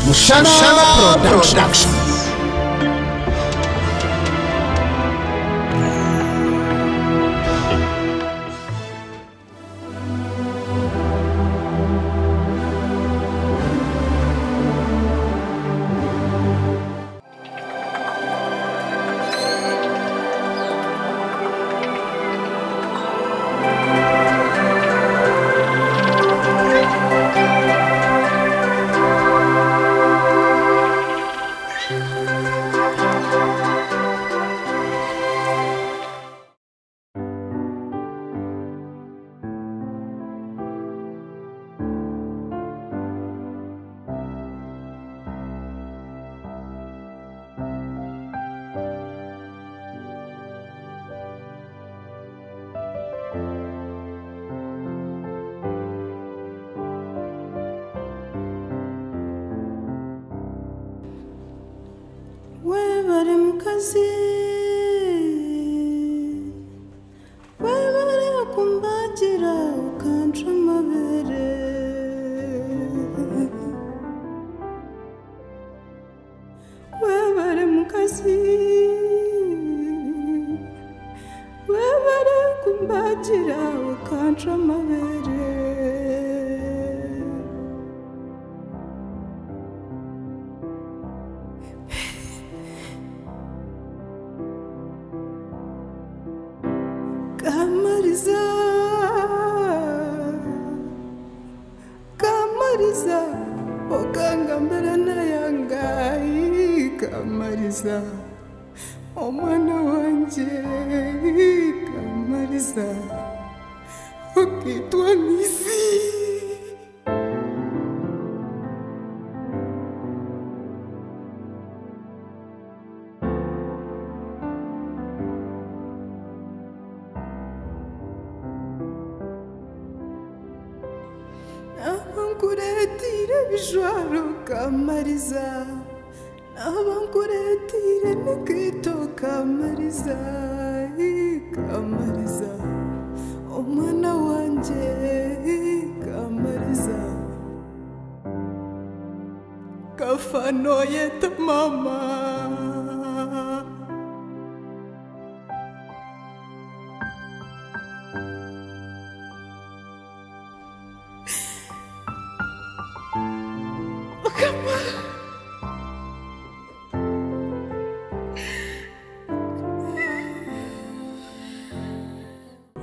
Mushana Production.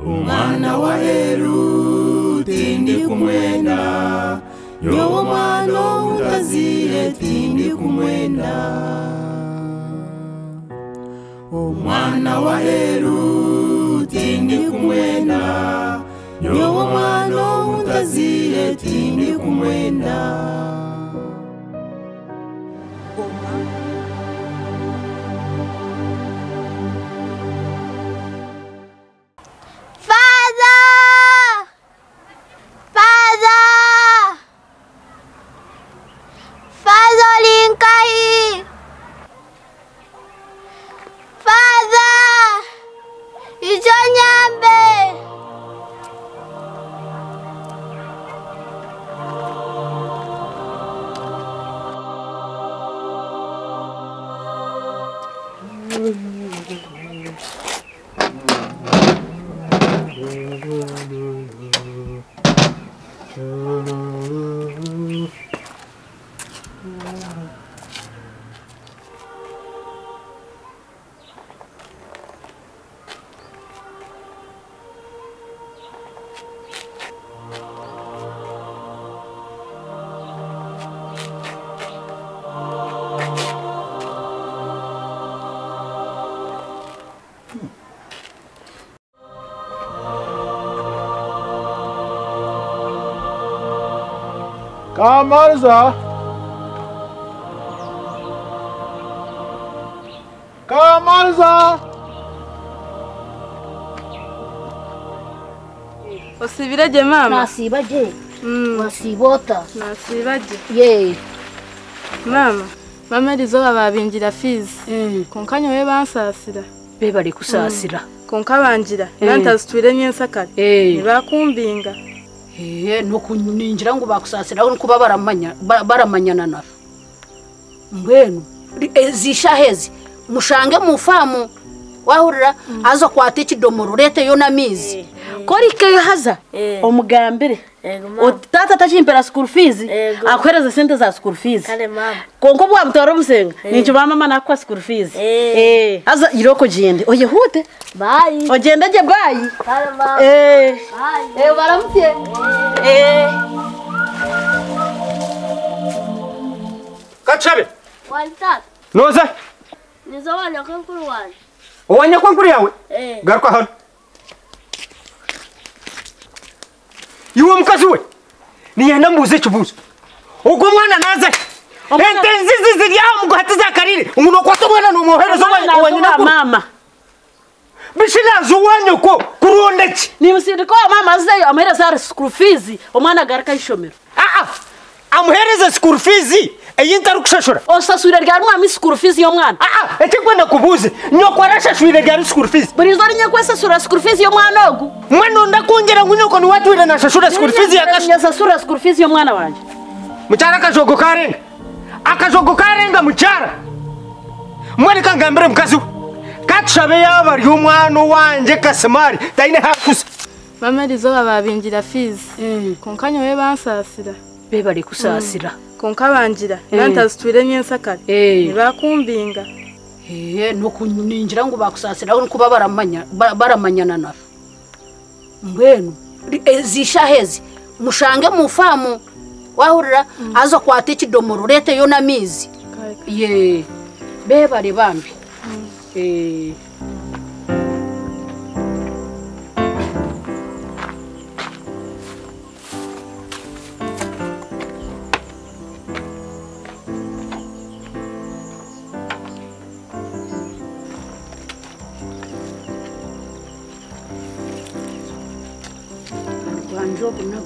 Umwana wa Heru tindi kumwenda, nyowo mwana utazire tindi kumwenda. Umwana wa Heru tindi kumwenda, nyowo mwana utazire tindi kumwenda. Kamaliza. Osibiraje mama? Nasibaje. Wasibota. Nasibaje. Ye. Mama rizo babinjira fizi. Konkanya we bansasira. Be bari kusasira. Konka banjira. Nantazitwire nyensakare. Nibakumbinga. Nuko ninjira ngo bakusasira aho kuba baramanyana nafu. mbwenu zishahezi mushange mu famu wahurira azo kwata ikidomoro lete yo namizi korike haza omugambire tata tachimpera school fees akwereza sente za school fees kale mama konko bwa mutoro musenga nicho mama nakwa school fees haza iroko jende oye hute bye ogenda je bye kale mama bye baramutye Kachabe wanta noza nizawanya kankuru wanje wanya kwankuri yawe garuka hano Iwo mukazi we niyenda mbuze kibuzo ubwo mwana naze ente nzizi ziri aho mugahati zakarire umuntu kwato mwana no muherezo wanyina mama bishirazo wanyoko kurondeki ni musindi ko mama azayo amuhereza school fees omwana garuka ishomero amuhereza school fees eyinta rukushashura osasura rya mwami school fees yo mwana eti kwenda kubuze nyoko arashashura rya school fees burizo ari nyako sasura school fees yo mwana ogu mwana ndakongera ngunyoko ni watu ile nashashura school fees yakashya sasura school fees yo mwana wanje mucyara kajogo karenga mucyara mwari kangambire mukazi katshabe yabari umwana wanje kasemari taine hakusa mama rizo babingira fees konkanyo we bansasira be bari kusasira konkabangira nantazitwire nyensakare nibakumbinga no kuninjira ngo bakusasira aho kuba baramanyana na mbwenu zishahezi mushange mu famu wahurira azo kwata ikidomoro lete yo namizi be bari bambi Jogo não.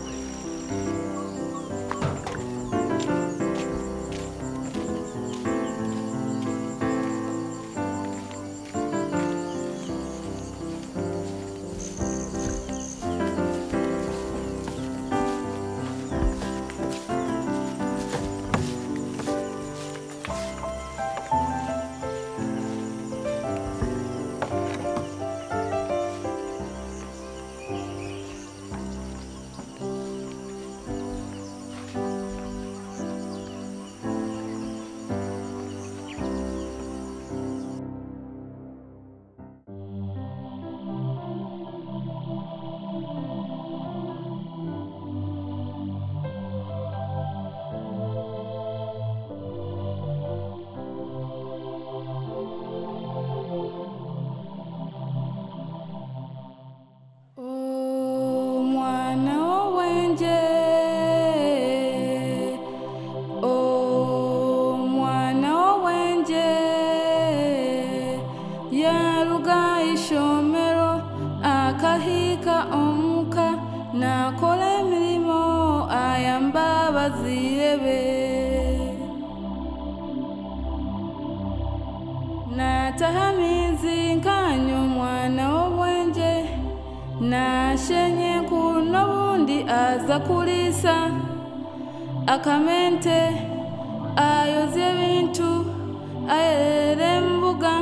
Natahamizi nkanyo mwana w'obwenje nashenye kuno bundi aza kulisa akamente ayoze bintu ayere mbuga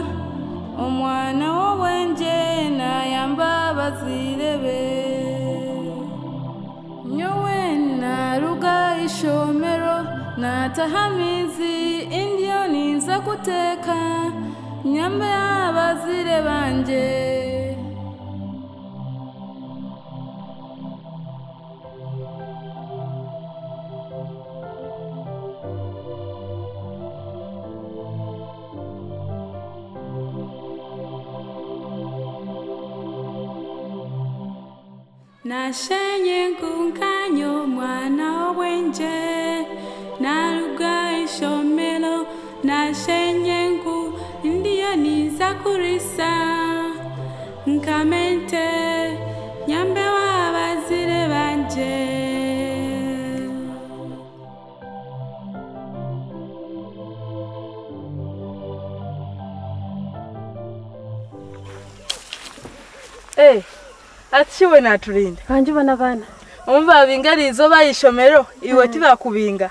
omwana w'obwenje nayamba bazirebe nyowe naruga ishomero natahamizi indiyo niza kuteka nyambe abazire banje nashenye nkunkanyo mwana w'obwenje naruga ishomero nashenye nku indiyo niza kurisa nkamente nyambe w'abazire banje atiwe natulinda kanjye ubona abana umva bingarizo bayishomero iwe tibakubinga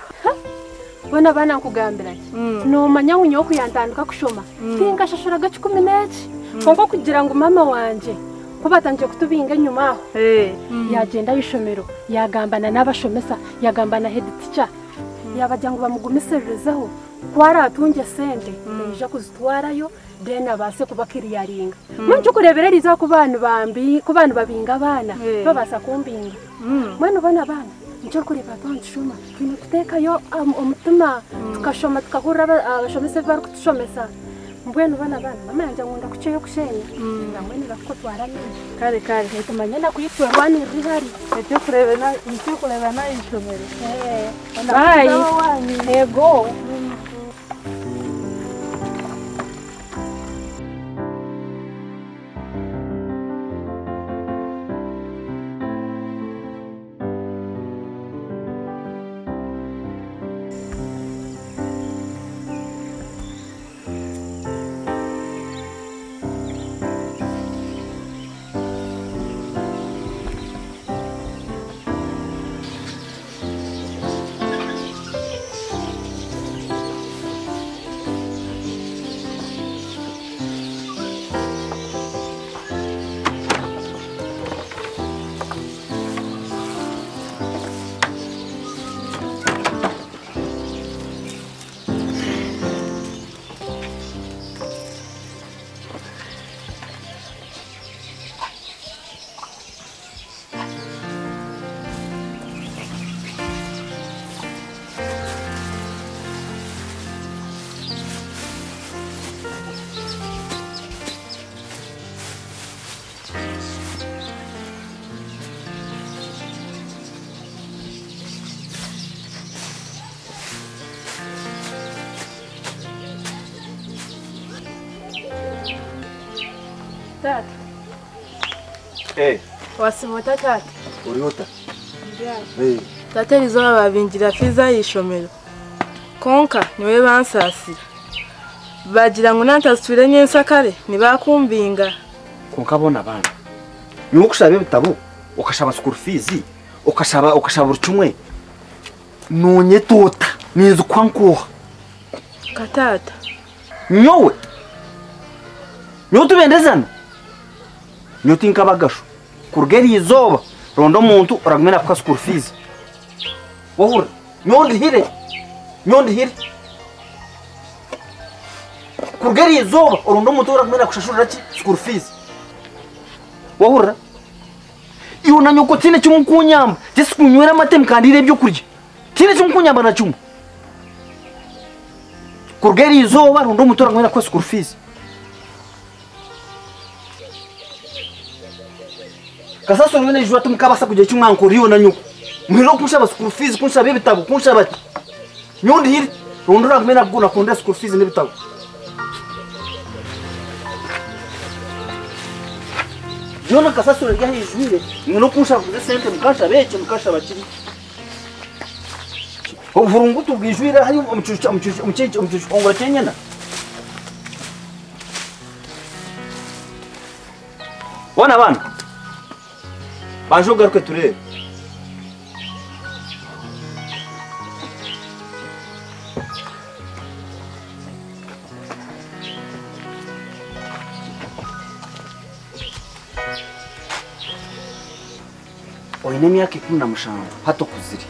bona bana nkugambira ati nomanya nkunyo kuyandandika kushoma tinga shashura gacu 10 kongo kugira ngo mama wanje kuba tanje kutubinga nyuma aho yagenda yishomero yagambana n'abashomesa yagambana head teacher yabajya ngo bamugumiserezeho kwara atunje sente nje kuzitwarayo dena base kubakiriya ringa munje kurebereriza ku bantu bambi ku bantu babinga abana babasa kumbinga mwana bana bana nje kureba tonje shoma kino tutekayo umutima tukashoma tukahura abashomese bari kutushomesa mbwenu bana mama yanje ngunda kuceyo kushenya ngamweni bakotwara nini kare tumanye na kuyitwarwani rihari ete kureba na ishomero bye ego Tata. Wasimota tata. Uriota. Ndiyo. Tata nizo babingira fiza yishomero. Konka niwe bansasira. Bagira ngo nantasubire nyensa kare nibakumbinga. Konka bona bana. Nuko kushabe bitabo, ukashaba school fees, ukashaba urucumwe. Nonye tota, nizo kwankuha. Katata. Nyowe. Nyoto bendezana. Nyoto inkabagasho. Kurgeri izoba. Rondo muntu uragumena kwa school fees. Wahura. Nyondi hire. Kurgeri izoba. Rondo muntu uragumena kushashura ki school fees. Wahura. Iyo nanyoko tine cyumukunyamba. Jesi kunywera amate kandire byo kurya. Tine cyumukunyamba na cyuma. Kurgeri izoba rondo muntu uragumena kwa school fees. Kasaso mwene jwa tumukabasa kujya cyumwanko riyo na nyuko. Mwiro kushaba school fees kunshaba ibitabo kunshaba. Nyondi hiri rondo ragumena bwo nakunda school fees n'ibitabo. Yona kasaso rya hijwire mwiro kunshaba kuze sente mukasha bakiri. Ubuvurungutu bwijwire hari umucucu ongora kenyana. Wana bana. Bajo garuke turebe. Oine myaka 15 hato kuziri.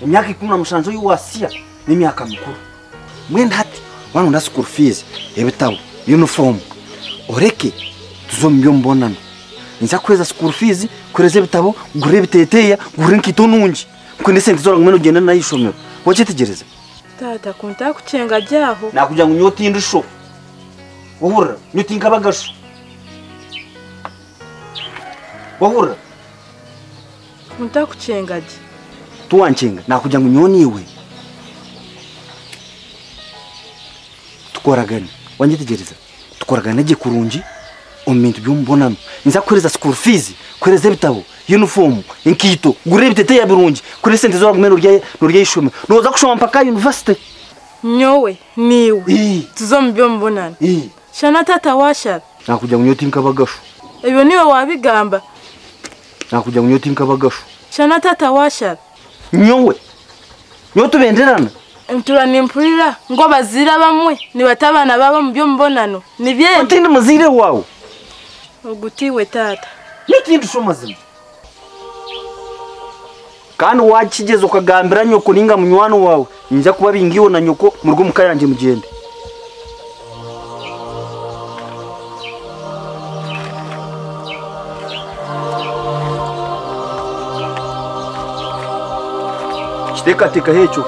Imyaka 15 y'uwasiya n'imyaka mikuru. Mwenda hati wana nda school fees, ebitabo, uniform. Oreke tuzombyo mbonana. Nza kweza school fees, kureze bitabo, gure biteteya, gure nkitonunji. Kwende sente zora ngumeno genda na yishomero. Wache tegereza. Tata kunta kucenga jaho. Nakuja ngo nyoti indusho. Wahura, nyoti nkabagasho. Wahura. Kunta kucenga je. Tuwanchenga nakuja ngo nyoniwe. Tukoragana. Wanje tegereza. Tukoragana je kurunji. Omintu byumbonano nza kureza school fees kureza bitabo uniform inkito gure bitete ya birungi kuri sente zo ragumeno rya ishome noza kushoma mpaka university nyowe niwe tuzombyo mbonana shana tata washa nakuja ngunyoti nkabagasho ebyo niwe wabigamba nakuja ngunyoti nkabagasho shana tata washa nyowe nyo tubenderana Ntura nimpurira ngo bazira bamwe ni batabana baba mu byo mbonano ni bye utindi muzire wawe ugutiwe tata n'ikindi shumazima kandi wakigeze ukagambira nyoko ninga munywano wawe njya kuba bingiwe na nyoko mu rugo mukayanje mugende kiteka hecho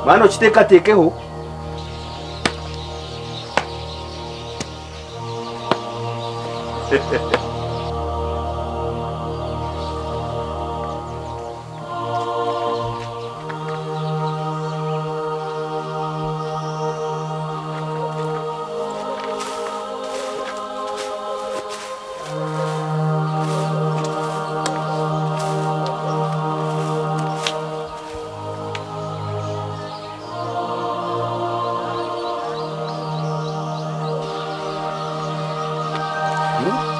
Mano kiteka tekeho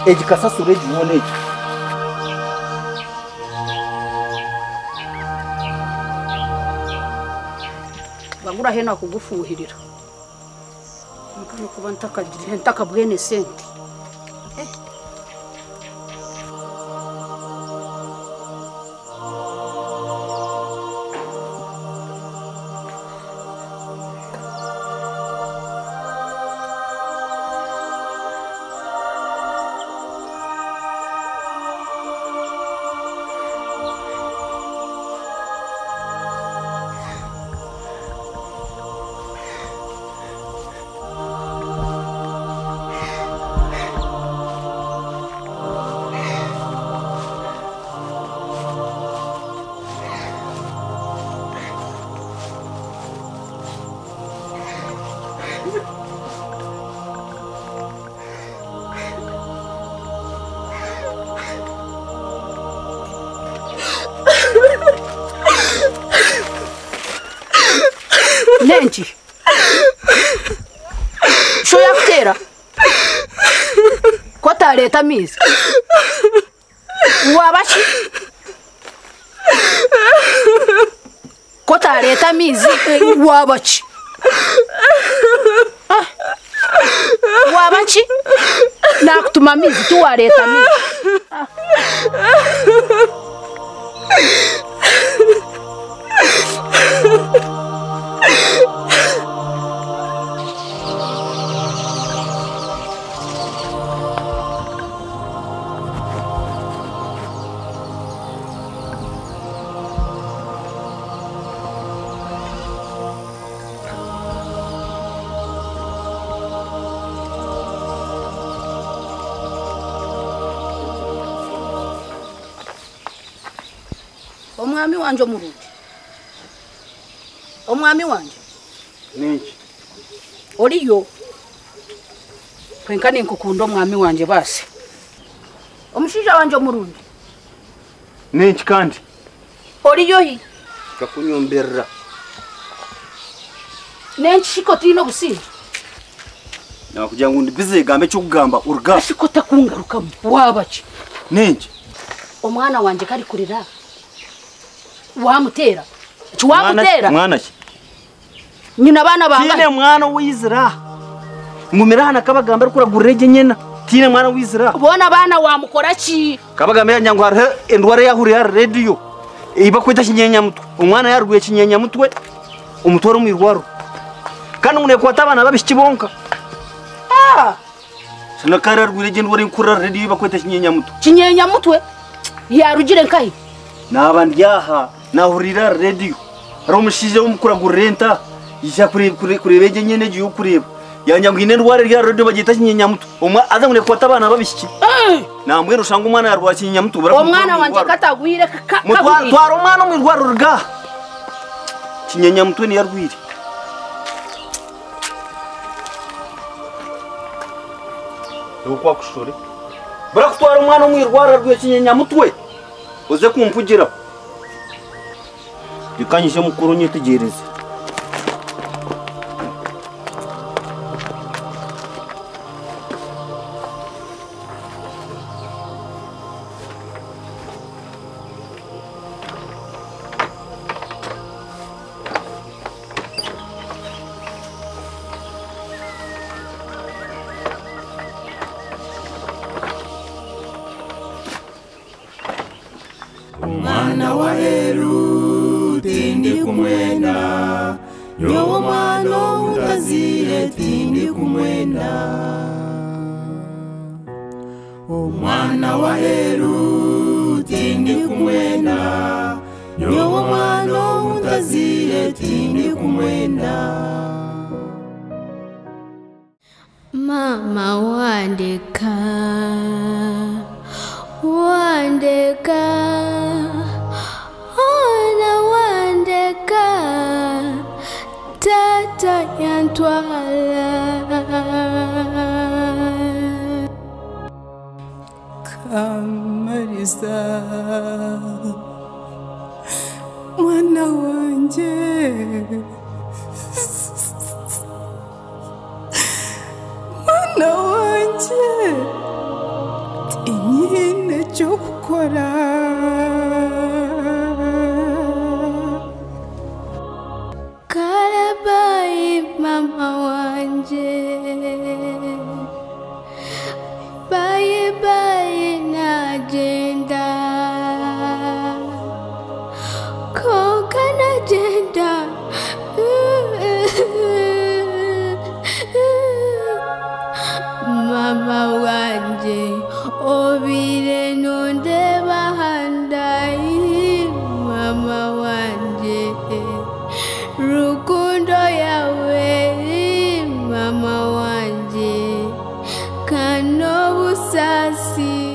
Edikasa sureji woneji bagura hena kugufuhirira mukano kuba ntakabwene sente Nenji Sho yakutera Kota leta mizi Wabachi Kota leta mizi Wabachi Wabachi Nakutuma mizi tuwa leta mizi Omwami wanje omurundi Omwami wanje niki Oliyo Kwenkani nkukunda omwami wanje basi Omushija wanje omurundi niki kandi Oliyo hi kakunyomberra Nenchiko tino businzi nakugira ngo ndibize gambe cyo kugamba urga Ashiko takungaruka wabachi niki Omwana wanje kari kurira Wamutera Chwamutera mwana ki Nyina bana banga Tine mwana wizira Ngumirana kabagamba kura gureje nyena Tine mwana wizira Bona bana wamukora ki Kabagamba yanyango har endware yahuri ya radio Iba kwita kinyenya mutwe umwana yarguye kinyenya mutwe umutoro mwirwaro Kandi mune kwata abana babishikibonka Sana kara rwirege ndware kura radio iba kwita kinyenya mutwe yarugire nkahi Nabandyaha nahurira radio Romushije umukura gurenta ija kurebeje nyene giye kureba yanyango ine ndware rya radio bagita kinyenya mutwe umwa aza mune kwata abana babishiki Namwe rushanga umwana yarwa kinyenya mutwe Omwana wanje katagwire Twara umwana mwirwaro ruga kinyenya mutwe ni yarwire Ukwa kushore Barakutwara umwana mwirwaro rwe kinyenya mutwe Uze kumpugira Bikanyije mukuru nyitegereze. Mwana wa Heru tindi kumwenda, nyowo mwana utazire tindi kumwenda. Mwana wa Heru tindi kumwenda, nyowo mwana utazire tindi kumwenda. Mama wandeka, wandeka, ona wandeka, tata yantwala. Kamariza, mwana wanje, mwana wanje, tinyine cyo gukora. Karabai mama wanje, bye bye najenda, koka najenda. Mama wanje, obire nonde bahandai. Mama wanje, rukundo yawe. Mama wanje, kano busasi.